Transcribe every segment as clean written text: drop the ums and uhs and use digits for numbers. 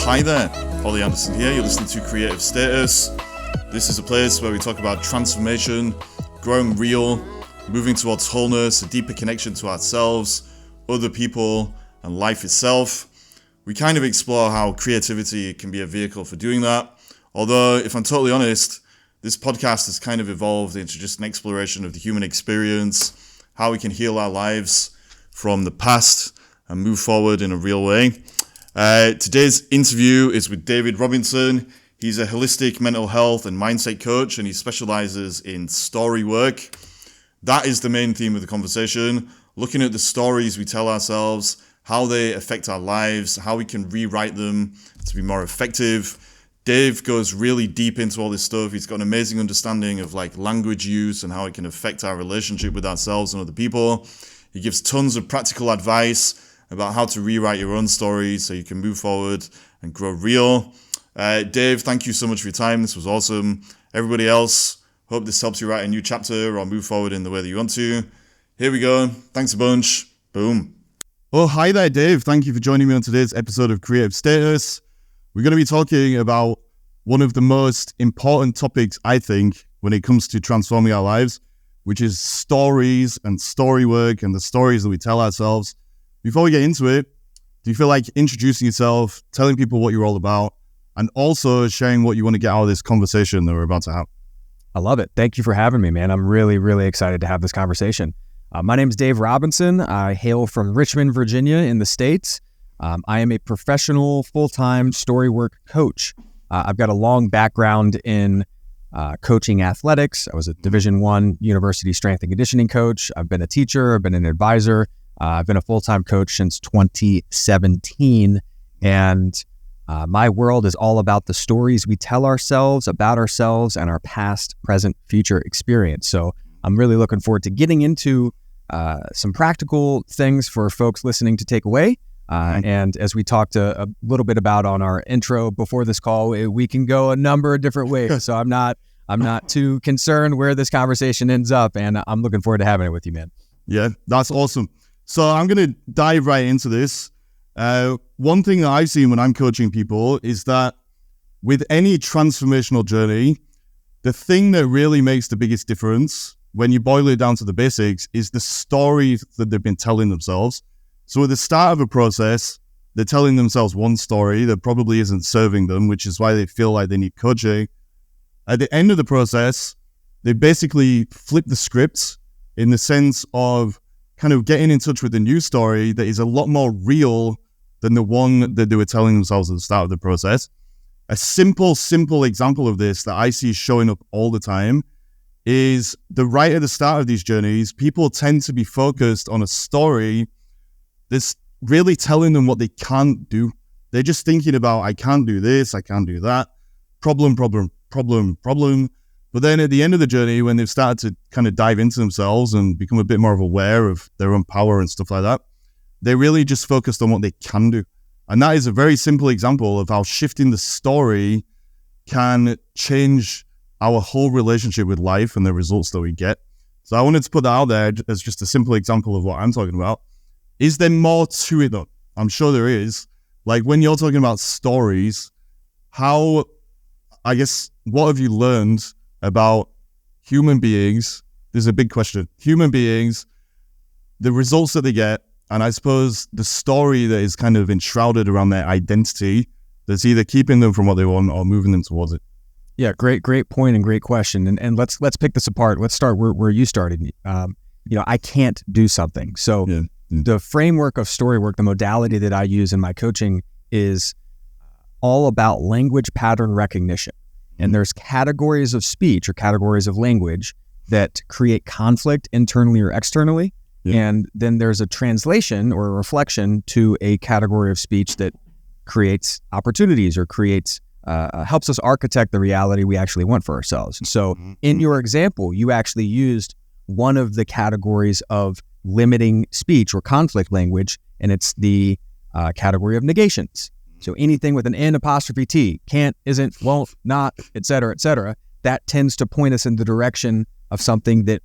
Hi there, Ollie Anderson here. You're listening to Creative Status. This is a place where we talk about transformation, growing real, moving towards wholeness, a deeper connection to ourselves, other people, and life itself. We kind of explore how creativity can be a vehicle for doing that. Although, if I'm totally honest, this podcast has kind of evolved into just an exploration of the human experience, how we can heal our lives from the past and move forward in a real way. Today's interview is with David Robinson. He's a holistic mental health and mindset coach, and he specializes in storywork. That is the main theme of the conversation, looking at the stories we tell ourselves, how they affect our lives, how we can rewrite them to be more effective. Dave goes really deep into all this stuff. He's got an amazing understanding of language use and how it can affect our relationship with ourselves and other people. He gives tons of practical advice about how to rewrite your own stories so you can move forward and grow real. Dave, thank you so much for your time. This was awesome. Everybody else, hope this helps you write a new chapter or move forward in the way that you want to. Here we go. Thanks a bunch. Boom. Oh, hi there, Dave. Thank you for joining me on today's episode of Creative Status. We're going to be talking about one of the most important topics, I think, when it comes to transforming our lives, which is stories and story work and the stories that we tell ourselves. Before we get into it, do you feel like introducing yourself, telling people what you're all about, and also sharing what you want to get out of this conversation that we're about to have? I love it. Thank you for having me, man. I'm really, really excited to have this conversation. My name is Dave Robinson. I hail from Richmond, Virginia in the States. I am a professional full-time storywork coach. I've got a long background in coaching athletics. I was a Division I university strength and conditioning coach. I've been a teacher. I've been an advisor. I've been a full-time coach since 2017, and my world is all about the stories we tell ourselves about ourselves and our past, present, future experience. So I'm really looking forward to getting into some practical things for folks listening to take away. And as we talked a little bit about on our intro before this call, we can go a number of different ways. So I'm not too concerned where this conversation ends up, and I'm looking forward to having it with you, man. Yeah, that's awesome. So I'm going to dive right into this. One thing that I've seen when I'm coaching people is that with any transformational journey, the thing that really makes the biggest difference when you boil it down to the basics is the story that they've been telling themselves. So at the start of a process, they're telling themselves one story that probably isn't serving them, which is why they feel like they need coaching. At the end of the process, they basically flip the script in the sense of kind of getting in touch with a new story that is a lot more real than the one that they were telling themselves at the start of the process. A simple example of this that I see showing up all the time is right at the start of these journeys, people tend to be focused on a story that's really telling them what they can't do. They're just thinking about, I can't do this, I can't do that, problem. But then at the end of the journey, when they've started to kind of dive into themselves and become a bit more aware of their own power and stuff like that, they're really just focused on what they can do. And that is a very simple example of how shifting the story can change our whole relationship with life and the results that we get. So I wanted to put that out there as just a simple example of what I'm talking about. Is there more to it though? I'm sure there is. Like when you're talking about stories, what have you learned about human beings? There's a big question. Human beings, the results that they get, and I suppose the story that is kind of enshrouded around their identity that's either keeping them from what they want or moving them towards it. Yeah, great point and great question. And let's pick this apart. Let's start where you started. I can't do something. So the framework of storywork, the modality that I use in my coaching is all about language pattern recognition. And there's categories of speech or categories of language that create conflict internally or externally. Yeah. And then there's a translation or a reflection to a category of speech that creates opportunities or helps us architect the reality we actually want for ourselves. So in your example, you actually used one of the categories of limiting speech or conflict language, and it's the category of negations. So anything with an N apostrophe T, can't, isn't, won't, not, et cetera, that tends to point us in the direction of something that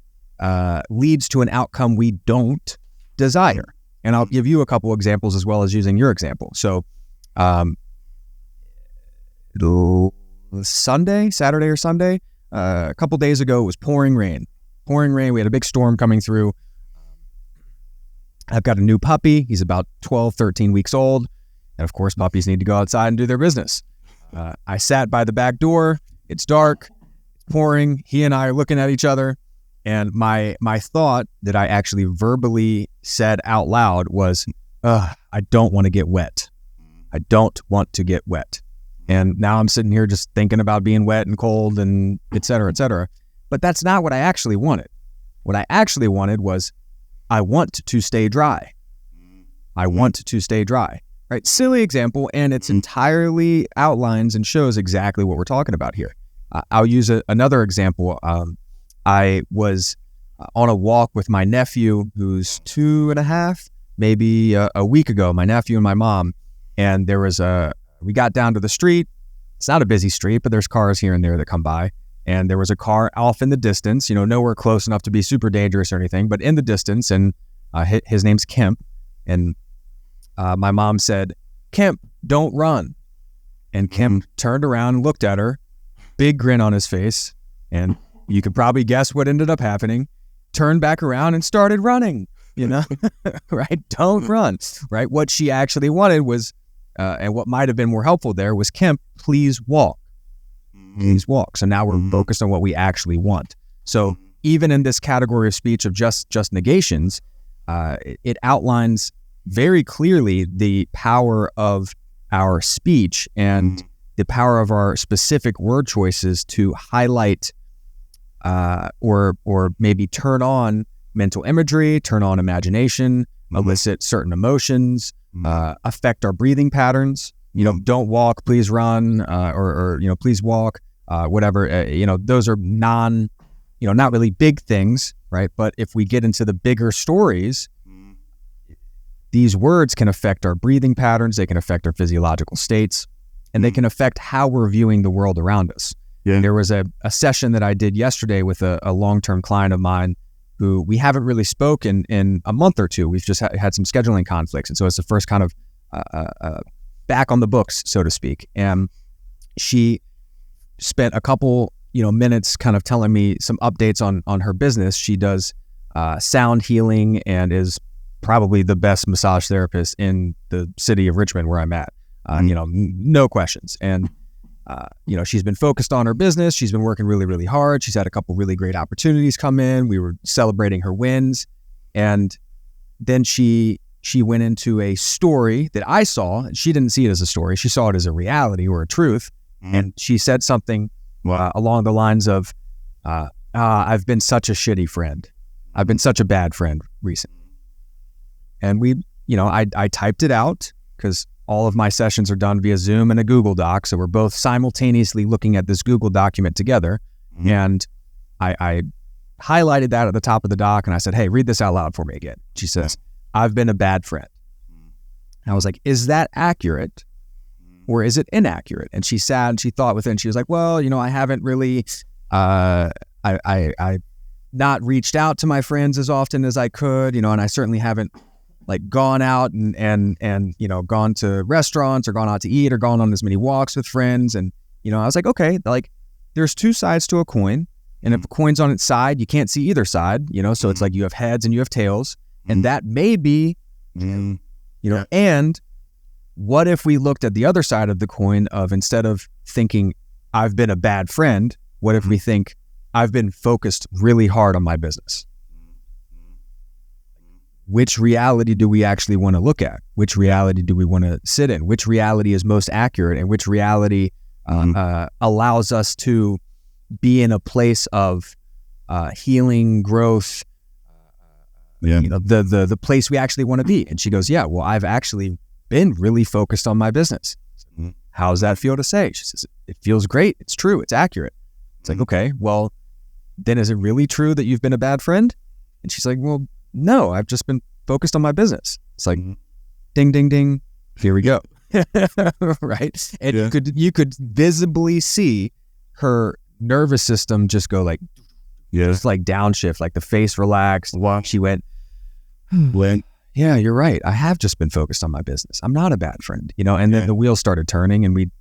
leads to an outcome we don't desire. And I'll give you a couple examples as well as using your example. So Saturday or Sunday. A couple days ago, it was pouring rain. We had a big storm coming through. I've got a new puppy. He's about 12, 13 weeks old. And of course, puppies need to go outside and do their business. I sat by the back door. It's dark. It's pouring. He and I are looking at each other. And my thought that I actually verbally said out loud was, I don't want to get wet. I don't want to get wet. And now I'm sitting here just thinking about being wet and cold and et cetera, et cetera. But that's not what I actually wanted. What I actually wanted was, I want to stay dry. I want to stay dry. Right? Silly example, and it's entirely outlines and shows exactly what we're talking about here. I'll use another example. I was on a walk with my nephew, who's 2.5, maybe a week ago, my nephew and my mom, and we got down to the street. It's not a busy street, but there's cars here and there that come by. And there was a car off in the distance, nowhere close enough to be super dangerous or anything, but in the distance. And his name's Kemp. And my mom said, "Kemp, don't run." And Kemp turned around and looked at her, big grin on his face. And you could probably guess what ended up happening. Turned back around and started running, right? Don't run, right? What she actually wanted was, and what might have been more helpful there was, "Kemp, please walk. Please walk." So now we're focused on what we actually want. So even in this category of speech of just negations, it outlines very clearly the power of our speech and the power of our specific word choices to highlight or maybe turn on mental imagery, turn on imagination, elicit certain emotions, affect our breathing patterns. Don't walk, please run, or please walk, whatever. Those are not really big things, right? But if we get into the bigger stories, these words can affect our breathing patterns. They can affect our physiological states, and they can affect how we're viewing the world around us. Yeah. There was a session that I did yesterday with a long-term client of mine who we haven't really spoken in a month or two. We've just had some scheduling conflicts. And so it's the first kind of back on the books, so to speak. And she spent a couple minutes kind of telling me some updates on her business. She does sound healing and is probably the best massage therapist in the city of Richmond where I'm at. No questions. And she's been focused on her business. She's been working really, really hard. She's had a couple really great opportunities come in. We were celebrating her wins. And then she went into a story that I saw, and she didn't see it as a story. She saw it as a reality or a truth. And she said something along the lines of, I've been such a shitty friend. I've been such a bad friend recently. And I typed it out because all of my sessions are done via Zoom and a Google Doc. So we're both simultaneously looking at this Google document together. And I highlighted that at the top of the doc and I said, "Hey, read this out loud for me again." She says, "I've been a bad friend." And I was like, is that accurate or is it inaccurate? And she sat and she thought within, she was like, "Well, I haven't really, I not reached out to my friends as often as I could, and I certainly haven't gone out and gone to restaurants or gone out to eat or gone on as many walks with friends." And, I was like, okay, there's two sides to a coin. And if a coin's on its side, you can't see either side, so it's you have heads and you have tails. And that may be, and what if we looked at the other side of the coin of, instead of thinking I've been a bad friend, what if we think I've been focused really hard on my business? Which reality do we actually want to look at? Which reality do we want to sit in? Which reality is most accurate, and which reality allows us to be in a place of healing, growth, the place we actually want to be? And she goes, "Yeah, well, I've actually been really focused on my business." How does that feel to say? She says, "It feels great. It's true. It's accurate." It's okay, well, then is it really true that you've been a bad friend? And she's like, "Well, no, I've just been focused on my business." It's ding, ding, ding. Here we go. Right? And you could visibly see her nervous system just go just downshift, the face relaxed. She went, "Yeah, you're right. I have just been focused on my business. I'm not a bad friend." And then the wheels started turning and we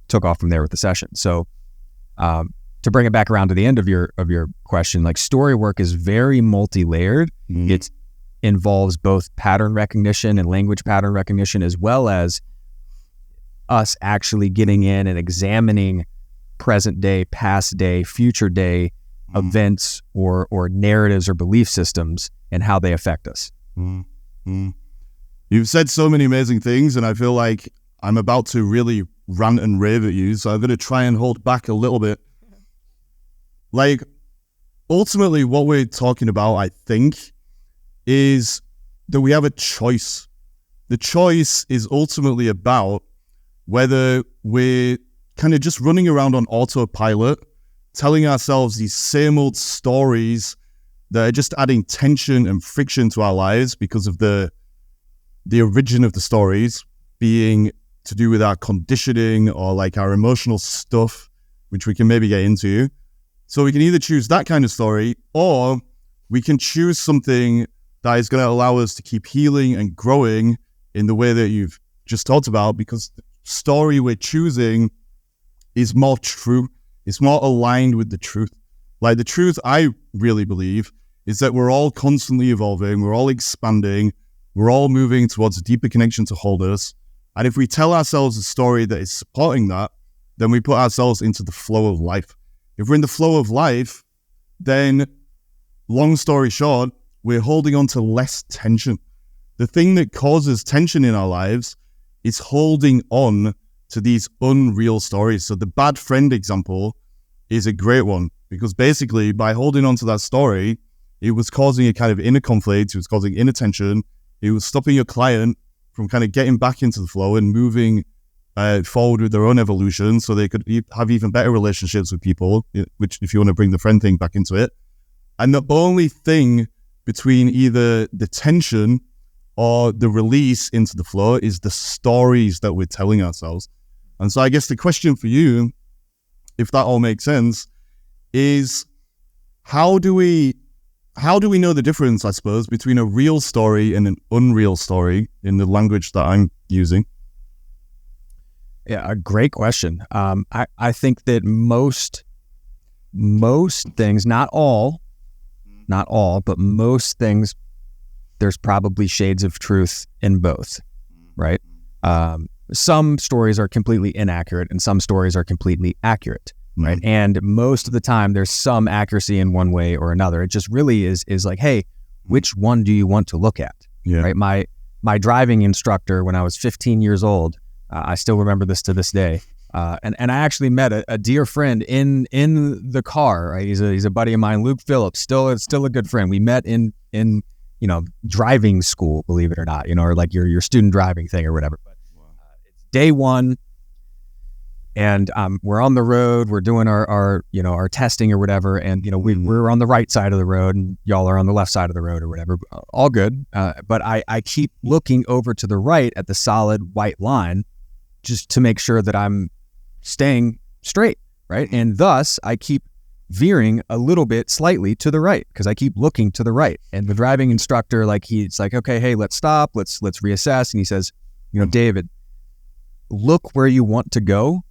took off from there with the session. So to bring it back around to the end of your question, like story work is very multi-layered. It involves both pattern recognition and language pattern recognition, as well as us actually getting in and examining present day, past day, future day events or narratives or belief systems and how they affect us. You've said so many amazing things, and I feel like I'm about to really rant and rave at you, so I'm going to try and hold back a little bit. Like, ultimately, what we're talking about, I think, is that we have a choice. The choice is ultimately about whether we're kind of just running around on autopilot, telling ourselves these same old stories that are just adding tension and friction to our lives because of the origin of the stories being to do with our conditioning or like our emotional stuff, which we can maybe get into. So we can either choose that kind of story, or we can choose something that is going to allow us to keep healing and growing in the way that you've just talked about, because the story we're choosing is more true. It's more aligned with the truth. Like, the truth, I really believe, is that we're all constantly evolving. We're all expanding. We're all moving towards a deeper connection to wholeness. And if we tell ourselves a story that is supporting that, then we put ourselves into the flow of life. If we're in the flow of life, then, long story short, we're holding on to less tension. The thing that causes tension in our lives is holding on to these unreal stories. So the bad friend example is a great one, because basically by holding on to that story, it was causing a kind of inner conflict. It was causing inner tension. It was stopping your client from kind of getting back into the flow and moving forward with their own evolution, so they could have even better relationships with people, which, if you want to bring the friend thing back into it. And the only thing between either the tension or the release into the flow is the stories that we're telling ourselves. And so I guess the question for you, if that all makes sense, is how do we know the difference, I suppose, between a real story and an unreal story in the language that I'm using? Yeah, a great question. I think that most things, not all, but most things, there's probably shades of truth in both, right? Some stories are completely inaccurate and some stories are completely accurate, right? And most of the time there's some accuracy in one way or another. It just really is like, hey, which one do you want to look at, right? My driving instructor, when I was 15 years old, I still remember this to this day. And I actually met a dear friend in the car, right? He's a buddy of mine, Luke Phillips, still a good friend. We met in driving school, believe it or not, or like your student driving thing or whatever. But it's day one, and we're on the road, we're doing our testing or whatever, and we're on the right side of the road, and y'all are on the left side of the road or whatever. All good, but I keep looking over to the right at the solid white line, just to make sure that I'm staying straight, right? And thus I keep veering a little bit slightly to the right because I keep looking to the right. And the driving instructor, he's like, okay, hey, let's stop, let's reassess. And he says, David, look where you want to go,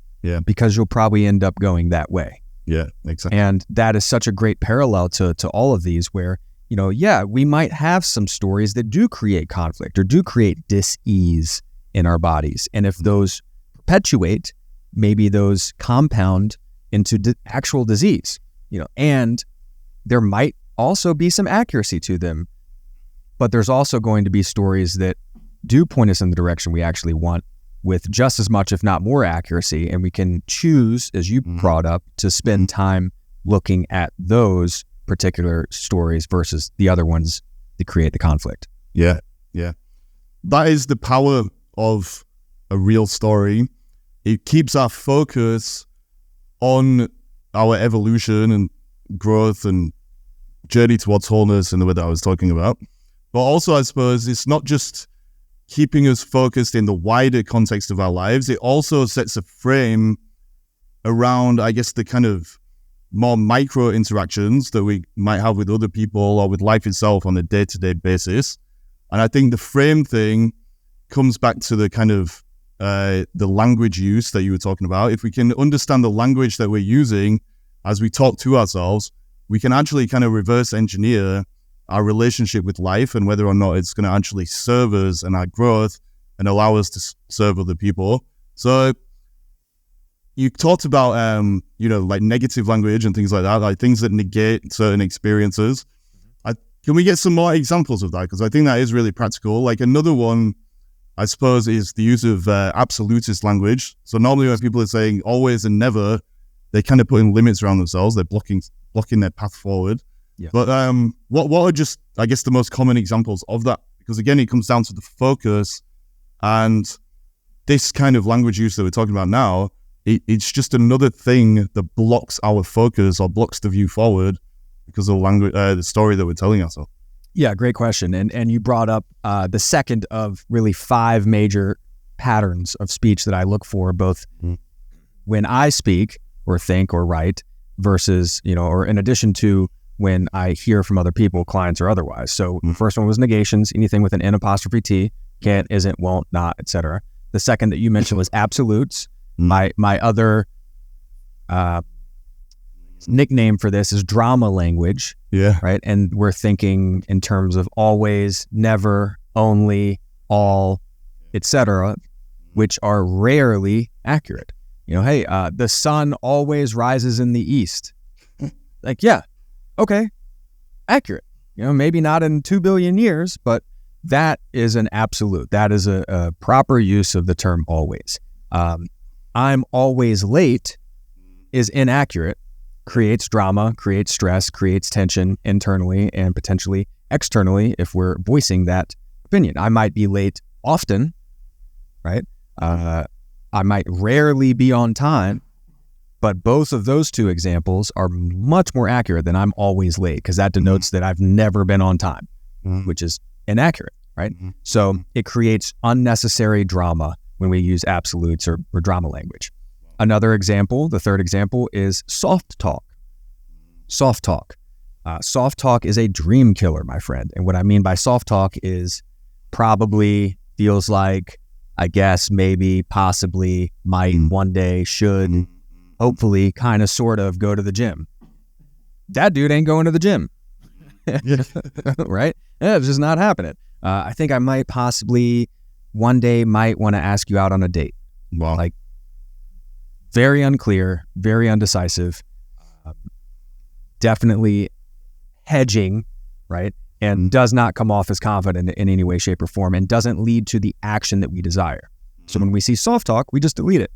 because you'll probably end up going that way. Yeah, exactly. And that is such a great parallel to all of these, where we might have some stories that do create conflict or do create dis-ease in our bodies. And if those perpetuate, maybe those compound into actual disease, and there might also be some accuracy to them, but there's also going to be stories that do point us in the direction we actually want with just as much, if not more accuracy. And we can choose, as you brought up, to spend time looking at those particular stories versus the other ones that create the conflict. Yeah. That is the power of a real story. It keeps our focus on our evolution and growth and journey towards wholeness in the way that I was talking about. But also, I suppose, it's not just keeping us focused in the wider context of our lives. It also sets a frame around, I guess, the kind of more micro interactions that we might have with other people or with life itself on a day-to-day basis. And I think the frame thing comes back to the kind of the language use that you were talking about, if we can understand the language that we're using as we talk to ourselves, we can actually kind of reverse engineer our relationship with life and whether or not it's going to actually serve us and our growth and allow us to serve other people. So you talked about, like negative language and things like that, like things that negate certain experiences. Can we get some more examples of that? Because I think that is really practical. Like another one, I suppose, is the use of absolutist language. So normally when people are saying always and never, they're kind of putting limits around themselves. They're blocking their path forward. Yeah. But what are just, I guess, the most common examples of that? Because again, it comes down to the focus, and this kind of language use that we're talking about now, it's just another thing that blocks our focus or blocks the view forward because of the language, the story that we're telling ourselves. Yeah, great question. And you brought up the second of really 5 major patterns of speech that I look for, both when I speak or think or write versus, or in addition to when I hear from other people, clients or otherwise. So the first one was negations, anything with an N apostrophe T, can't, isn't, won't, not, etc. The second that you mentioned was absolutes. My other nickname for this is drama language. Yeah. Right. And we're thinking in terms of always, never, only, all, etc., which are rarely accurate. Hey, the sun always rises in the east. Like, yeah, okay, accurate. Maybe not in 2 billion years, but that is an absolute. That is a proper use of the term always. I'm always late is inaccurate, creates drama, creates stress, creates tension internally and potentially externally if we're voicing that opinion. I might be late often, right? I might rarely be on time, but both of those two examples are much more accurate than I'm always late, because that denotes that I've never been on time, which is inaccurate, right? So it creates unnecessary drama when we use absolutes or drama language. Another example, the third example, is soft talk. Soft talk. Soft talk is a dream killer, my friend. And what I mean by soft talk is probably, feels like, I guess, maybe, possibly, might, one day, should, hopefully, kind of, sort of, go to the gym. That dude ain't going to the gym. Right? Yeah, it's just not happening. I think I might possibly one day might want to ask you out on a date. Wow. Like, very unclear, very undecisive, definitely hedging, right? And does not come off as confident in any way, shape, or form, and doesn't lead to the action that we desire. So when we see soft talk, we just delete it.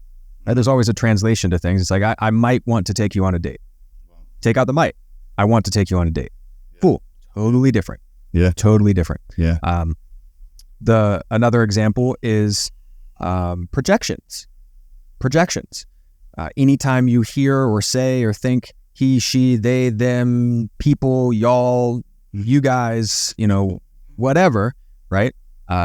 Right? There's always a translation to things. It's like, I might want to take you on a date. Take out the might. I want to take you on a date. Cool. Totally different. Yeah. Totally different. Yeah. Another example is projections. Projections. Anytime you hear or say or think he, she, they, them, people, y'all, you guys, whatever, right?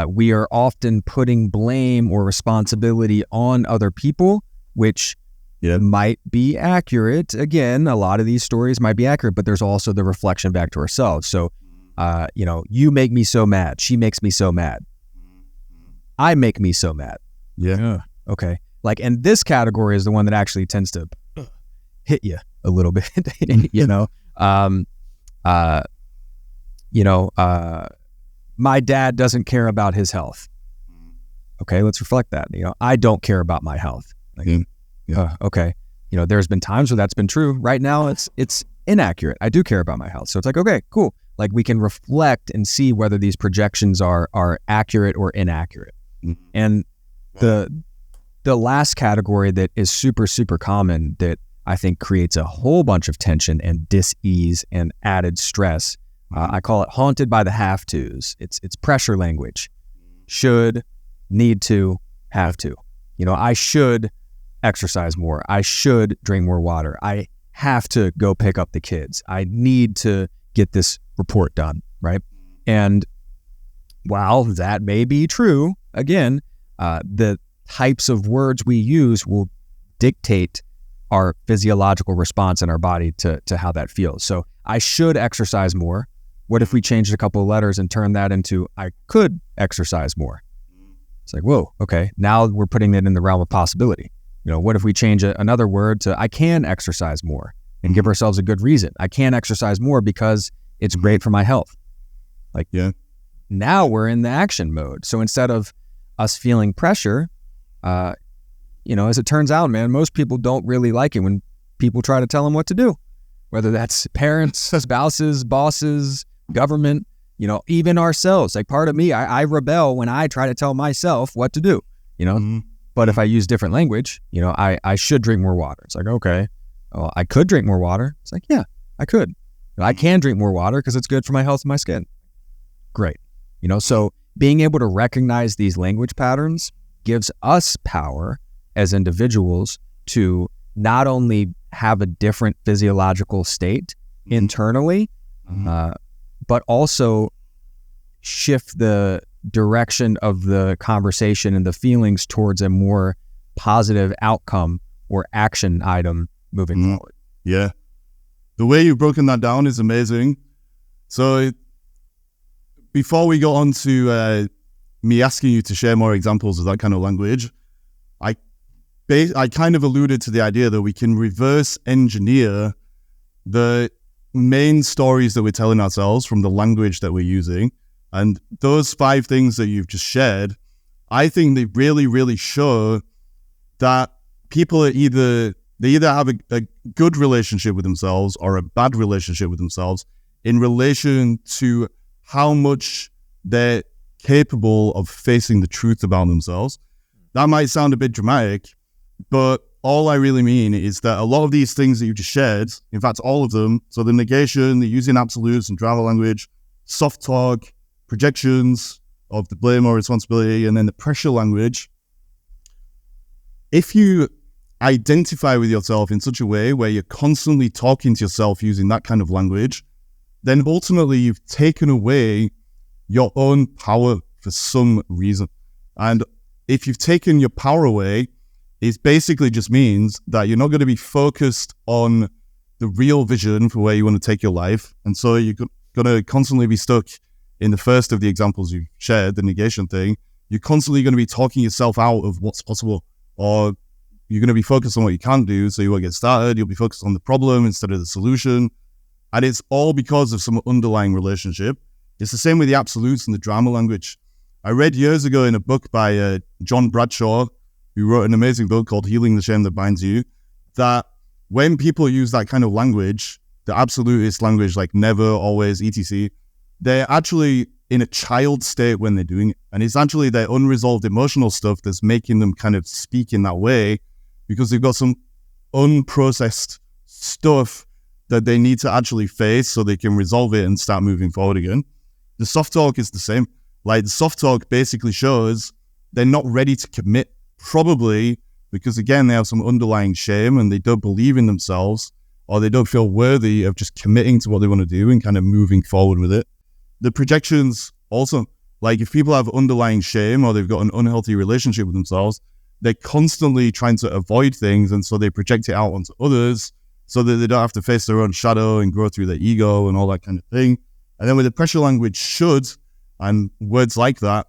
We are often putting blame or responsibility on other people, which might be accurate. Again, a lot of these stories might be accurate, but there's also the reflection back to ourselves. So, you make me so mad. She makes me so mad. I make me so mad. Yeah. Okay. Like, and this category is the one that actually tends to hit you a little bit, my dad doesn't care about his health. Okay, let's reflect that. I don't care about my health. Like, okay. There's been times where that's been true. Right now, it's inaccurate. I do care about my health. So it's like, okay, cool. Like, we can reflect and see whether these projections are accurate or inaccurate. And the last category that is super, super common that I think creates a whole bunch of tension and dis-ease and added stress, I call it haunted by the have-tos. It's pressure language. Should, need to, have to. I should exercise more. I should drink more water. I have to go pick up the kids. I need to get this report done, right? And while that may be true, again, the types of words we use will dictate our physiological response in our body to how that feels. So I should exercise more. What if we changed a couple of letters and turned that into I could exercise more? It's like, whoa, okay, now we're putting it in the realm of possibility. What if we change another word to I can exercise more and give ourselves a good reason? I can exercise more because it's great for my health. Now we're in the action mode. So instead of us feeling pressure, as it turns out, man, most people don't really like it when people try to tell them what to do, whether that's parents, spouses, bosses, government, even ourselves. Like part of me, I rebel when I try to tell myself what to do, But if I use different language, I should drink more water. It's like, okay, well, I could drink more water. It's like, yeah, I could. I can drink more water because it's good for my health and my skin. Great. So being able to recognize these language patterns gives us power as individuals to not only have a different physiological state internally, but also shift the direction of the conversation and the feelings towards a more positive outcome or action item moving forward. Yeah. The way you've broken that down is amazing. So before we go on to me asking you to share more examples of that kind of language, I kind of alluded to the idea that we can reverse engineer the main stories that we're telling ourselves from the language that we're using. And those 5 things that you've just shared, I think they really, really show that people are either have a good relationship with themselves or a bad relationship with themselves in relation to how much they're capable of facing the truth about themselves. That might sound a bit dramatic, but all I really mean is that a lot of these things that you just shared, in fact, all of them, so the negation, the using absolutes and drama language, soft talk, projections of the blame or responsibility, and then the pressure language, if you identify with yourself in such a way where you're constantly talking to yourself using that kind of language, then ultimately you've taken away your own power for some reason. And if you've taken your power away, it basically just means that you're not going to be focused on the real vision for where you want to take your life. And so you're going to constantly be stuck in the first of the examples you shared, the negation thing. You're constantly going to be talking yourself out of what's possible, or you're going to be focused on what you can't do, so you won't get started. You'll be focused on the problem instead of the solution. And it's all because of some underlying relationship. It's the same with the absolutes and the drama language. I read years ago in a book by John Bradshaw, who wrote an amazing book called Healing the Shame That Binds You, that when people use that kind of language, the absolutist language like never, always, etc., they're actually in a child state when they're doing it. And it's actually their unresolved emotional stuff that's making them kind of speak in that way, because they've got some unprocessed stuff that they need to actually face so they can resolve it and start moving forward again. The soft talk is the same. Like the soft talk basically shows they're not ready to commit, probably because again, they have some underlying shame and they don't believe in themselves, or they don't feel worthy of just committing to what they want to do and kind of moving forward with it. The projections also, like if people have underlying shame or they've got an unhealthy relationship with themselves, they're constantly trying to avoid things, and so they project it out onto others so that they don't have to face their own shadow and grow through their ego and all that kind of thing. And then with the pressure language should and words like that,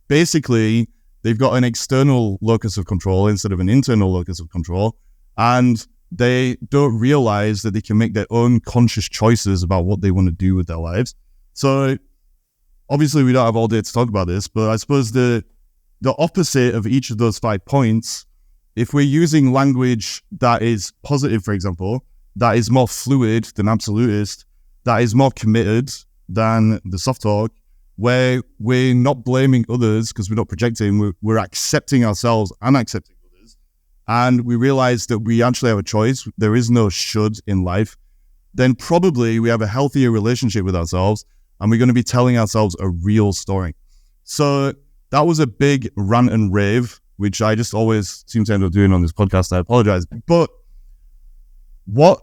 basically they've got an external locus of control instead of an internal locus of control, and they don't realize that they can make their own conscious choices about what they want to do with their lives. So obviously we don't have all day to talk about this, but I suppose the opposite of each of those 5 points, if we're using language that is positive, for example, that is more fluid than absolutist, that is more committed than the soft talk, where we're not blaming others because we're not projecting, we're accepting ourselves and accepting others. And we realize that we actually have a choice. There is no should in life. Then probably we have a healthier relationship with ourselves, and we're going to be telling ourselves a real story. So that was a big rant and rave, which I just always seem to end up doing on this podcast. I apologize. But what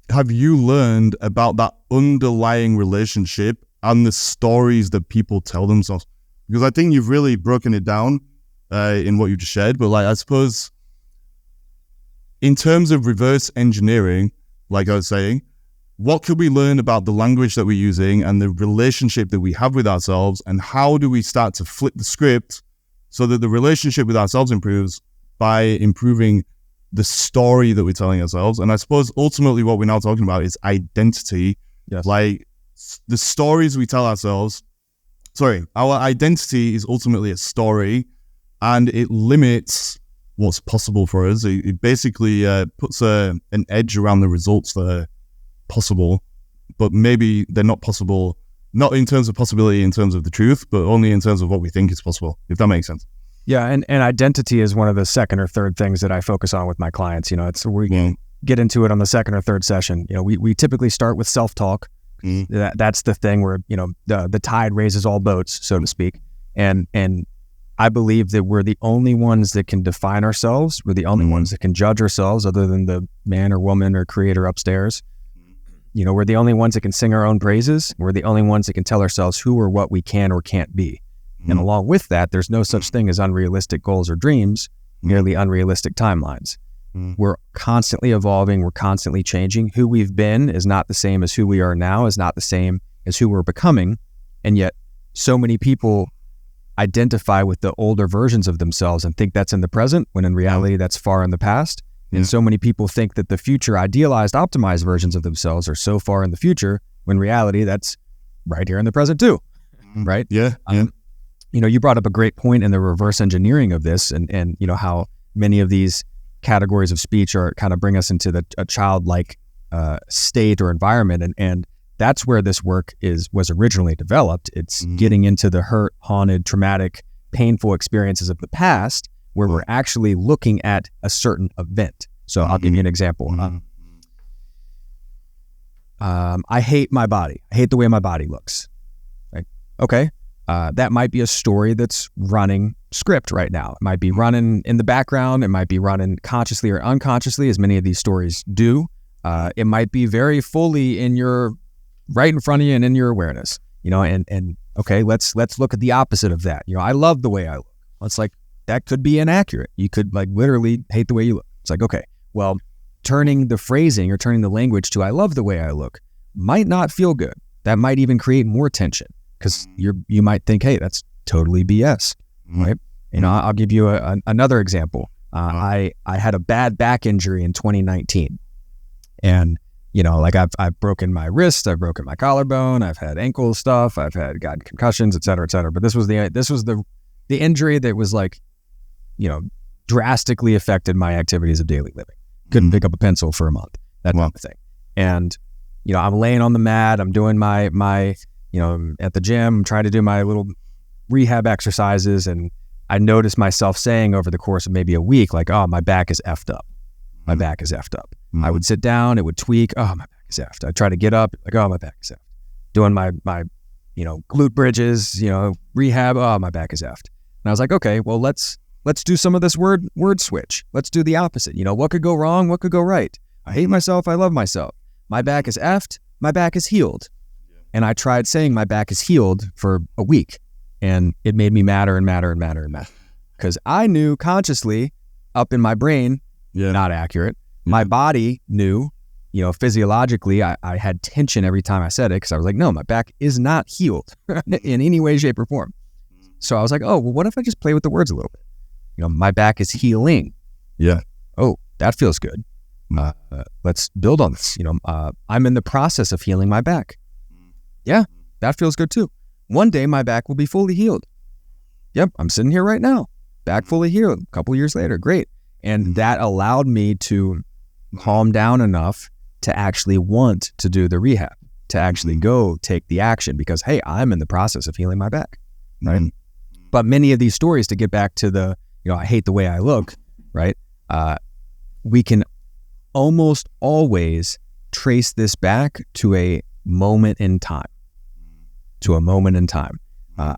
have you learned about that underlying relationship and the stories that people tell themselves? Because I think you've really broken it down in what you just shared. But like, I suppose in terms of reverse engineering, like I was saying, what could we learn about the language that we're using and the relationship that we have with ourselves, and how do we start to flip the script so that the relationship with ourselves improves by improving the story that we're telling ourselves. And I suppose ultimately what we're now talking about is identity. Yes. Like the stories we tell ourselves. Sorry, our identity is ultimately a story, and it limits what's possible for us. It basically puts an edge around the results that are possible, but maybe they're not possible, not in terms of possibility, in terms of the truth, but only in terms of what we think is possible, if that makes sense. Yeah, and identity is one of the second or third things that I focus on with my clients. We get into it on the second or third session. We typically start with self-talk. That's the thing where, the tide raises all boats, so to speak. And I believe that we're the only ones that can define ourselves. We're the only ones that can judge ourselves, other than the man or woman or creator upstairs. We're the only ones that can sing our own praises. We're the only ones that can tell ourselves who or what we can or can't be. And along with that, there's no such thing as unrealistic goals or dreams, merely unrealistic timelines. We're constantly evolving. We're constantly changing. Who we've been is not the same as who we are now, is not the same as who we're becoming. And yet so many people identify with the older versions of themselves and think that's in the present, when in reality that's far in the past. And so many people think that the future idealized, optimized versions of themselves are so far in the future, when in reality that's right here in the present too, right? Yeah. You brought up a great point in the reverse engineering of this, and how many of these categories of speech are kind of bring us into a childlike state or environment, and that's where this work was originally developed. It's getting into the hurt, haunted, traumatic, painful experiences of the past, where we're actually looking at a certain event. So I'll give you an example. I hate my body. I hate the way my body looks. Right? Okay. That might be a story that's running script right now. It might be running in the background. It might be running consciously or unconsciously, as many of these stories do. It might be very fully right in front of you and in your awareness, and okay, let's look at the opposite of that. I love the way I look. It's like, that could be inaccurate. You could literally hate the way you look. It's like, okay, well, turning the phrasing or turning the language to "I love the way I look" might not feel good. That might even create more tension, because you might think, hey, that's totally BS, right? I'll give you another example. I had a bad back injury in 2019, and I've broken my wrist, I've broken my collarbone, I've had ankle stuff, I've gotten concussions, et cetera, et cetera. But this was the injury that was drastically affected my activities of daily living. Couldn't pick up a pencil for a month, that type of thing. And I'm laying on the mat, I'm doing my at the gym, trying to do my little rehab exercises, and I noticed myself saying over the course of maybe a week, like, oh, my back is effed up. My back is effed up. I would sit down, it would tweak, oh, my back is effed. I'd try to get up, like, oh, my back is effed. Doing my glute bridges, rehab, oh, my back is effed. And I was like, okay, well, let's do some of this word switch. Let's do the opposite. What could go wrong? What could go right? I hate myself. I love myself. My back is effed. My back is healed. And I tried saying my back is healed for a week, and it made me madder and madder and madder and madder, because I knew consciously up in my brain, not accurate. My body knew, physiologically, I had tension every time I said it, because I was like, no, my back is not healed in any way, shape, or form. So I was like, oh, well, what if I just play with the words a little bit? My back is healing. Yeah. Oh, that feels good. Let's build on this. I'm in the process of healing my back. Yeah, that feels good too. One day my back will be fully healed. Yep, I'm sitting here right now, back fully healed. A couple years later, great. And that allowed me to calm down enough to actually want to do the rehab, to actually go take the action, because, hey, I'm in the process of healing my back, right? But many of these stories, to get back to the, I hate the way I look, right? We can almost always trace this back to a moment in time.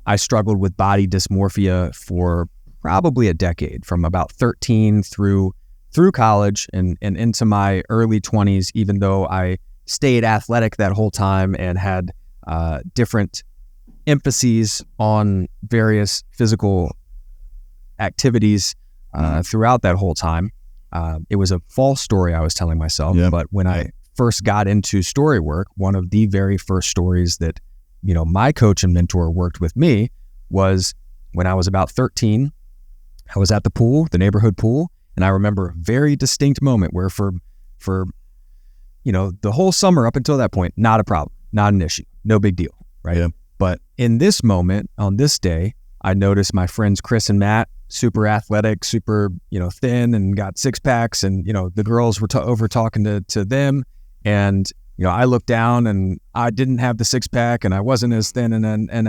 I struggled with body dysmorphia for probably a decade, from about 13 through college and into my early 20s, even though I stayed athletic that whole time and had different emphases on various physical activities throughout that whole time. It was a false story I was telling myself, but when I first got into story work, one of the very first stories that my coach and mentor worked with me was when I was about 13. I was at the pool, the neighborhood pool, and I remember a very distinct moment where for the whole summer up until that point, not a problem, not an issue, no big deal, right? Yeah. But in this moment, on this day, I noticed my friends Chris and Matt, super athletic, super, thin and got six packs, and, the girls were over talking to them, and, I looked down and I didn't have the six pack and I wasn't as thin and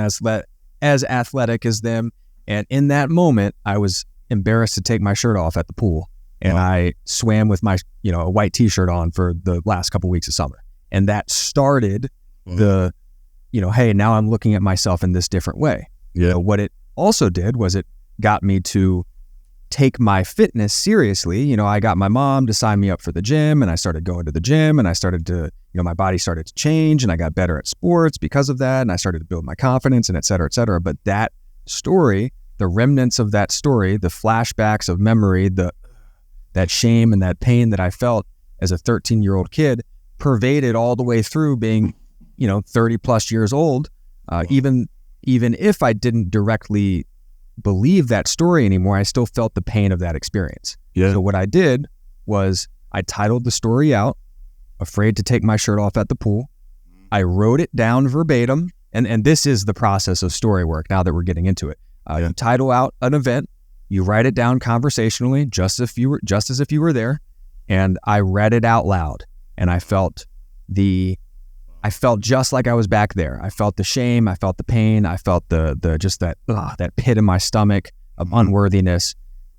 as athletic as them. And in that moment, I was embarrassed to take my shirt off at the pool. And I swam with my, a white t-shirt on for the last couple weeks of summer. And that started the, hey, now I'm looking at myself in this different way. Yeah. What it also did was it got me to take my fitness seriously. I got my mom to sign me up for the gym, and I started going to the gym, and I started to, my body started to change, and I got better at sports because of that. And I started to build my confidence, and et cetera, et cetera. But that story, the remnants of that story, the flashbacks of memory, that shame and that pain that I felt as a 13-year-old kid pervaded all the way through being, 30 plus years old. Even if I didn't directly believe that story anymore, I still felt the pain of that experience. Yeah. So what I did was I titled the story out, Afraid to Take My Shirt Off at the Pool. I wrote it down verbatim. And this is the process of story work now that we're getting into it. You title out an event, you write it down conversationally, just as if you were there, and I read it out loud. And I felt just like I was back there. I felt the shame, I felt the pain, I felt that pit in my stomach of unworthiness.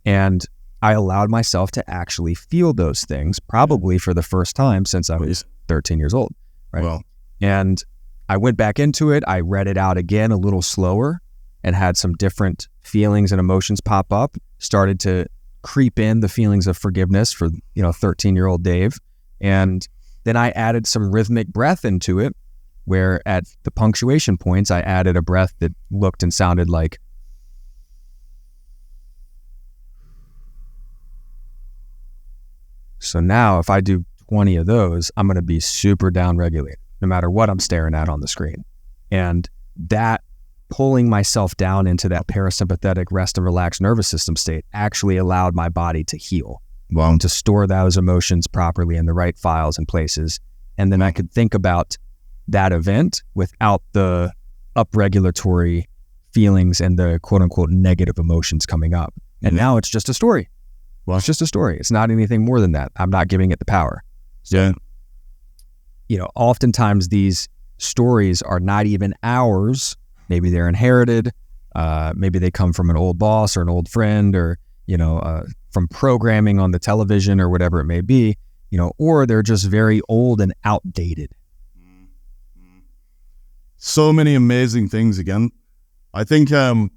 And I allowed myself to actually feel those things, probably for the first time since I was 13 years old. Right. Well, and I went back into it. I read it out again a little slower and had some different feelings and emotions pop up, started to creep in the feelings of forgiveness for, 13-year-old Dave. And then I added some rhythmic breath into it, where at the punctuation points, I added a breath that looked and sounded like, so now if I do 20 of those, I'm going to be super downregulated, no matter what I'm staring at on the screen. And that pulling myself down into that parasympathetic rest and relaxed nervous system state actually allowed my body to heal, to store those emotions properly in the right files and places. And then I could think about that event without the upregulatory feelings and the quote unquote negative emotions coming up. And now it's just a story. Well, it's just a story. It's not anything more than that. I'm not giving it the power. So, oftentimes these stories are not even ours. Maybe they're inherited. Maybe they come from an old boss or an old friend, or, from programming on the television or whatever it may be, or they're just very old and outdated. So many amazing things again. I think in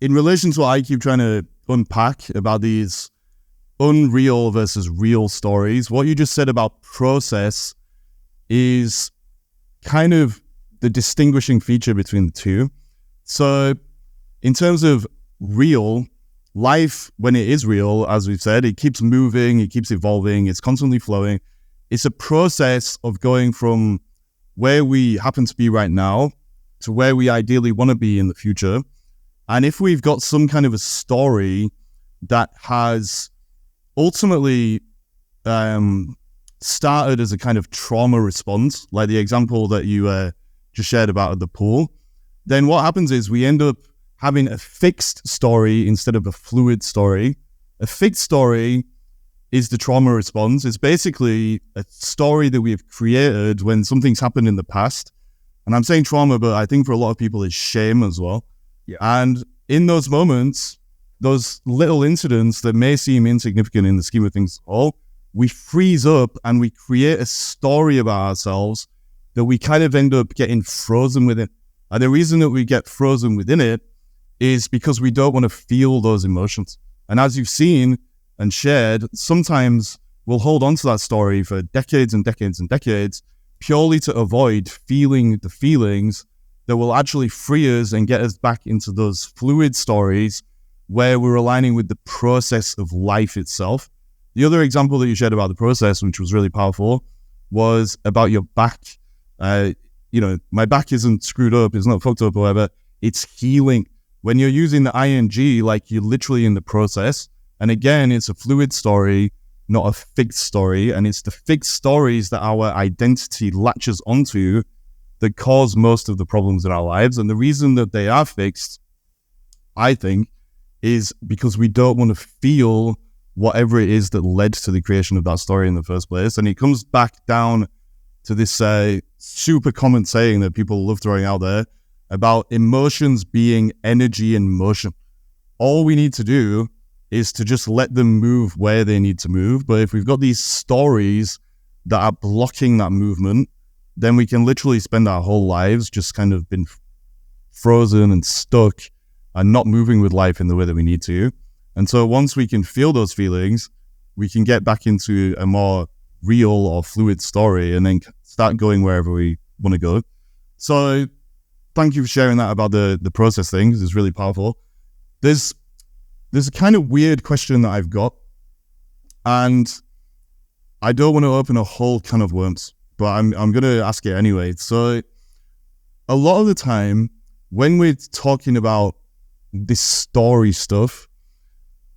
relation to what I keep trying to unpack about these unreal versus real stories, what you just said about process is kind of the distinguishing feature between the two. So in terms of real, life, when it is real, as we've said, it keeps moving, it keeps evolving, it's constantly flowing. It's a process of going from where we happen to be right now to where we ideally want to be in the future. And if we've got some kind of a story that has ultimately started as a kind of trauma response, like the example that you just shared about at the pool, then what happens is we end up having a fixed story instead of a fluid story. A fixed story is the trauma response. It's basically a story that we've created when something's happened in the past. And I'm saying trauma, but I think for a lot of people it's shame as well. Yeah. And in those moments, those little incidents that may seem insignificant in the scheme of things all, we freeze up and we create a story about ourselves that we kind of end up getting frozen within. And the reason that we get frozen within it is because we don't want to feel those emotions. And as you've seen and shared, sometimes we'll hold on to that story for decades and decades and decades purely to avoid feeling the feelings that will actually free us and get us back into those fluid stories where we're aligning with the process of life itself. The other example that you shared about the process, which was really powerful, was about your back. My back isn't screwed up, it's not fucked up or whatever. It's healing. When you're using the ing, like you're literally in the process. And again, it's a fluid story, not a fixed story. And it's the fixed stories that our identity latches onto that cause most of the problems in our lives. And the reason that they are fixed, I think, is because we don't want to feel whatever it is that led to the creation of that story in the first place. And it comes back down to this super common saying that people love throwing out there about emotions being energy in motion. All we need to do is to just let them move where they need to move. But if we've got these stories that are blocking that movement, then we can literally spend our whole lives just kind of been frozen and stuck and not moving with life in the way that we need to. And so once we can feel those feelings, we can get back into a more real or fluid story and then start going wherever we want to go. So thank you for sharing that about the process thing, because it's really powerful. There's a kind of weird question that I've got, and I don't want to open a whole can of worms, but I'm going to ask it anyway. So a lot of the time when we're talking about this story stuff,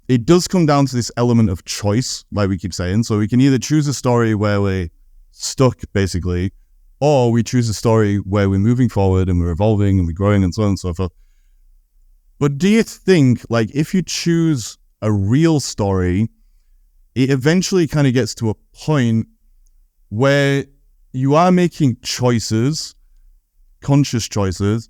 it does come down to this element of choice, like we keep saying. So we can either choose a story where we're stuck, basically, or we choose a story where we're moving forward and we're evolving and we're growing and so on and so forth. But do you think, like, if you choose a real story, it eventually kind of gets to a point where you are making choices, conscious choices,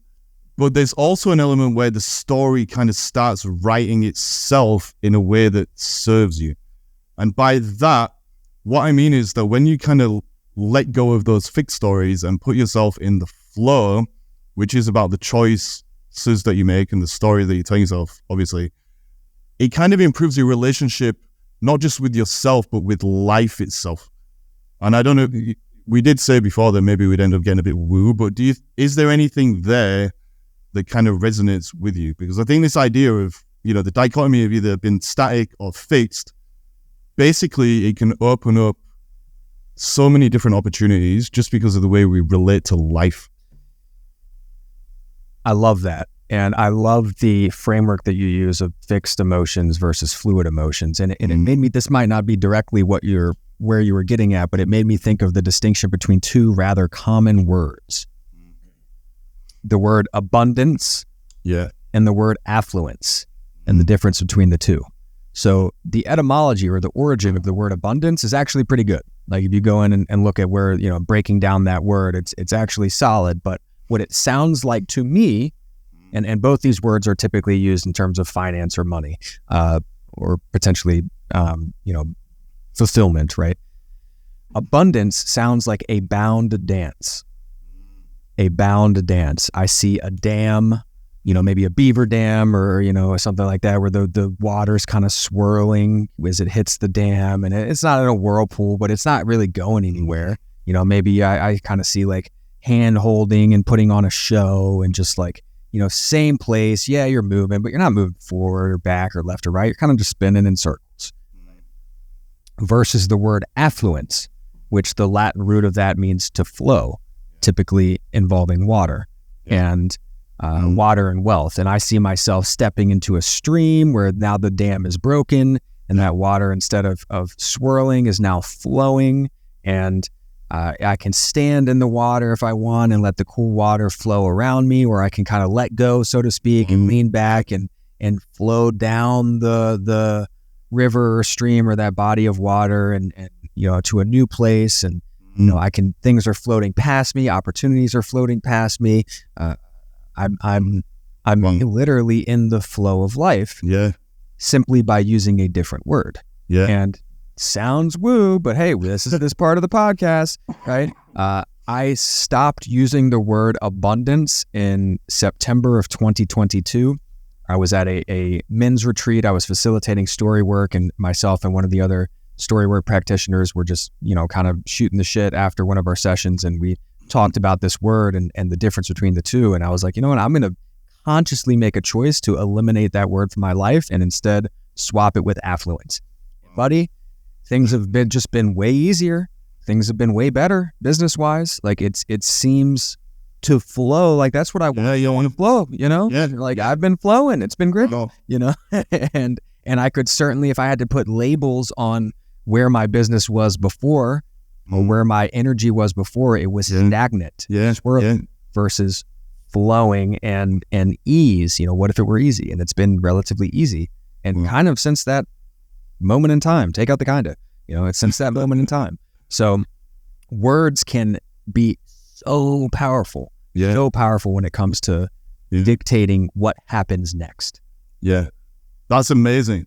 but there's also an element where the story kind of starts writing itself in a way that serves you. And by that, what I mean is that when you kind of let go of those fixed stories and put yourself in the flow, which is about the choices that you make and the story that you tell yourself, obviously, it kind of improves your relationship, not just with yourself, but with life itself. And I don't know, we did say before that maybe we'd end up getting a bit woo, but is there anything there that kind of resonates with you? Because I think this idea of, the dichotomy of either being static or fixed, basically it can open up so many different opportunities just because of the way we relate to life. I love that. And I love the framework that you use of fixed emotions versus fluid emotions. And it made me, this might not be directly where you were getting at, but it made me think of the distinction between two rather common words. The word abundance and the word affluence, and the difference between the two. So the etymology or the origin of the word abundance is actually pretty good. Like if you go in and look at where, breaking down that word, it's actually solid. But what it sounds like to me, and both these words are typically used in terms of finance or money, or potentially, fulfillment, right? Abundance sounds like a bound dance. A bound dance. I see a dam, maybe a beaver dam or, something like that, where the water's kind of swirling as it hits the dam, and it's not in a whirlpool, but it's not really going anywhere. Maybe I kind of see like hand holding and putting on a show and just like, same place. Yeah, you're moving, but you're not moving forward or back or left or right. You're kind of just spinning in circles. Versus the word affluence, which the Latin root of that means to flow, typically involving water and water and wealth. And I see myself stepping into a stream where now the dam is broken and that water, instead of swirling, is now flowing. And I can stand in the water if I want and let the cool water flow around me, or I can kind of let go, so to speak, and lean back and flow down the river or stream or that body of water and to a new place. And things are floating past me, opportunities are floating past me. I'm literally in the flow of life. Simply by using a different word. And sounds woo, but hey, this is this part of the podcast, right? I stopped using the word abundance in September of 2022. I was at a men's retreat. I was facilitating storywork, and myself and one of the other storywork practitioners were just, kind of shooting the shit after one of our sessions, and we talked about this word and the difference between the two. And I was like, you know what, I'm going to consciously make a choice to eliminate that word from my life and instead swap it with affluence. Buddy, things have been way easier. Things have been way better business-wise. Like it seems to flow, like that's what I want. Yeah, you want to flow, you know? Yeah. Like I've been flowing. It's been great, Oh. you know? and I could certainly, if I had to put labels on where my business was before or where my energy was before, it was stagnant. Swirling versus flowing and ease. You know, what if it were easy? And it's been relatively easy. And kind of since that moment in time, take out the kind of, you know, it's since that moment in time. So words can be so powerful when it comes to dictating what happens next. Yeah, that's amazing.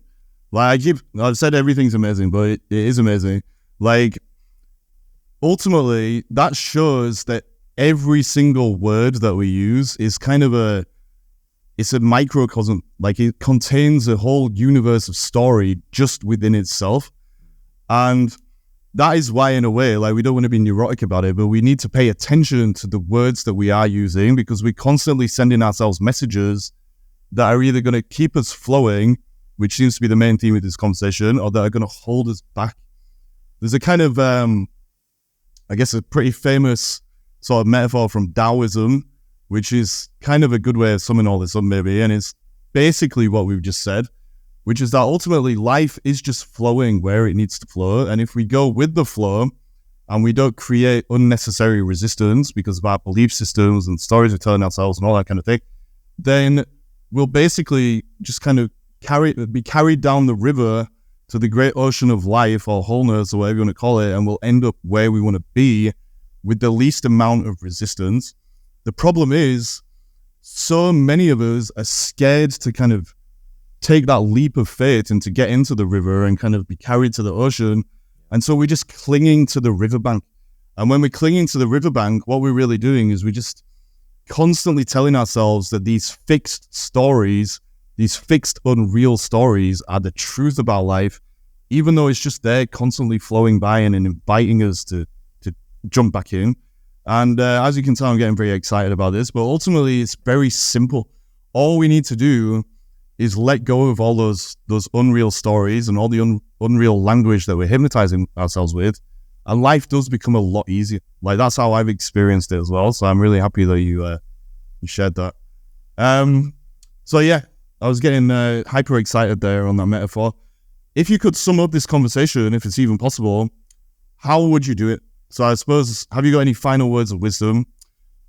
Like I've said everything's amazing, but it is amazing. Like ultimately, that shows that every single word that we use is kind of it's a microcosm. Like it contains a whole universe of story just within itself. And that is why, in a way, like we don't want to be neurotic about it, but we need to pay attention to the words that we are using, because we're constantly sending ourselves messages that are either going to keep us flowing, which seems to be the main theme of this conversation, or that are going to hold us back. There's a kind of, I guess, a pretty famous sort of metaphor from Taoism, which is kind of a good way of summing all this up, maybe. And it's basically what we've just said, which is that ultimately life is just flowing where it needs to flow. And if we go with the flow and we don't create unnecessary resistance because of our belief systems and stories we're telling ourselves and all that kind of thing, then we'll basically just kind of be carried down the river to the great ocean of life, or wholeness, or whatever you want to call it, and we'll end up where we want to be with the least amount of resistance. The problem is, so many of us are scared to kind of take that leap of faith and to get into the river and kind of be carried to the ocean. And so we're just clinging to the riverbank. And when we're clinging to the riverbank, what we're really doing is we're just constantly telling ourselves that these fixed stories, these fixed unreal stories, are the truth about life, even though it's just there constantly flowing by and inviting us to jump back in. And as you can tell, I'm getting very excited about this, but ultimately it's very simple. All we need to do is let go of all those unreal stories and all the unreal language that we're hypnotizing ourselves with, and life does become a lot easier. Like that's how I've experienced it as well. So I'm really happy that you shared that. So yeah, I was getting hyper excited there on that metaphor. If you could sum up this conversation, if it's even possible, how would you do it? So I suppose, have you got any final words of wisdom?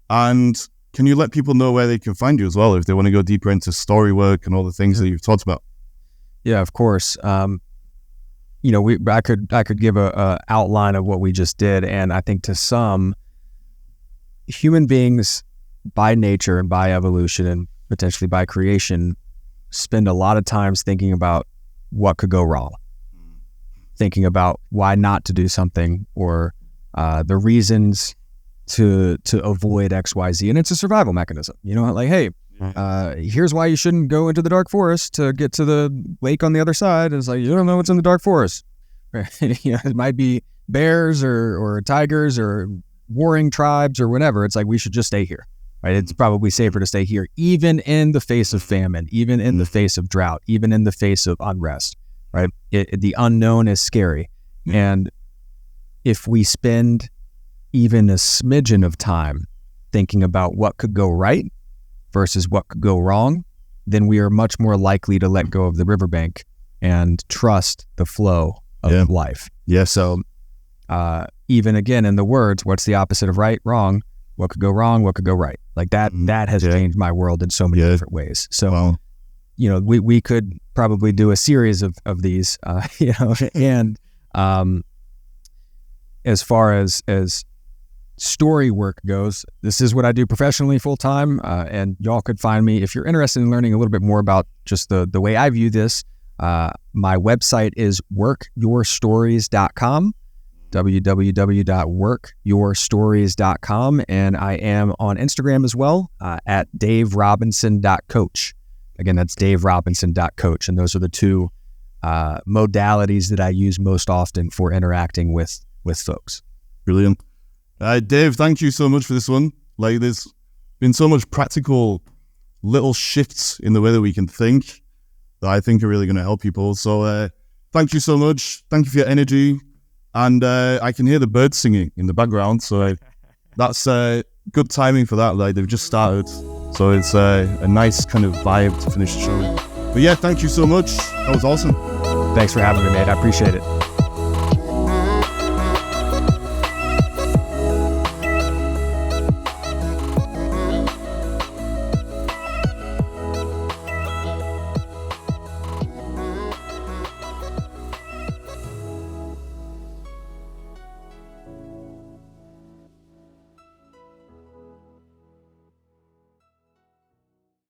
And can you let people know where they can find you as well if they want to go deeper into story work and all the things that you've talked about? Yeah, of course. You know, I could give a outline of what we just did, and I think to some human beings, by nature and by evolution and potentially by creation, spend a lot of times thinking about what could go wrong, thinking about why not to do something, or the reasons to avoid XYZ. And it's a survival mechanism, you know, like, hey, here's why you shouldn't go into the dark forest to get to the lake on the other side. It's like, you don't know what's in the dark forest. You know, it might be bears or tigers or warring tribes or whatever. It's like, we should just stay here, right? It's probably safer to stay here, even in the face of famine, even in the face of drought, even in the face of unrest, right? The unknown is scary. And if we spend even a smidgen of time thinking about what could go right versus what could go wrong, then we are much more likely to let go of the riverbank and trust the flow of life. Yeah. So even again, in the words, what's the opposite of right? Wrong. What could go wrong? What could go right? Like that has changed my world in so many different ways. So, you know, we could probably do a series of these, you know, and as far as story work goes, this is what I do professionally full time, and y'all could find me if you're interested in learning a little bit more about just the way I view this. My website is workyourstories.com, www.workyourstories.com, and I am on Instagram as well at daverobinson.coach. Again, that's daverobinson.coach, and those are the two modalities that I use most often for interacting with folks. Brilliant. Dave, thank you so much for this one. Like, there's been so much practical little shifts in the way that we can think that I think are really going to help people. So thank you so much. Thank you for your energy. And I can hear the birds singing in the background. So that's good timing for that. Like they've just started, so it's a nice kind of vibe to finish the show. But yeah, thank you so much. That was awesome. Thanks for having me, mate. I appreciate it.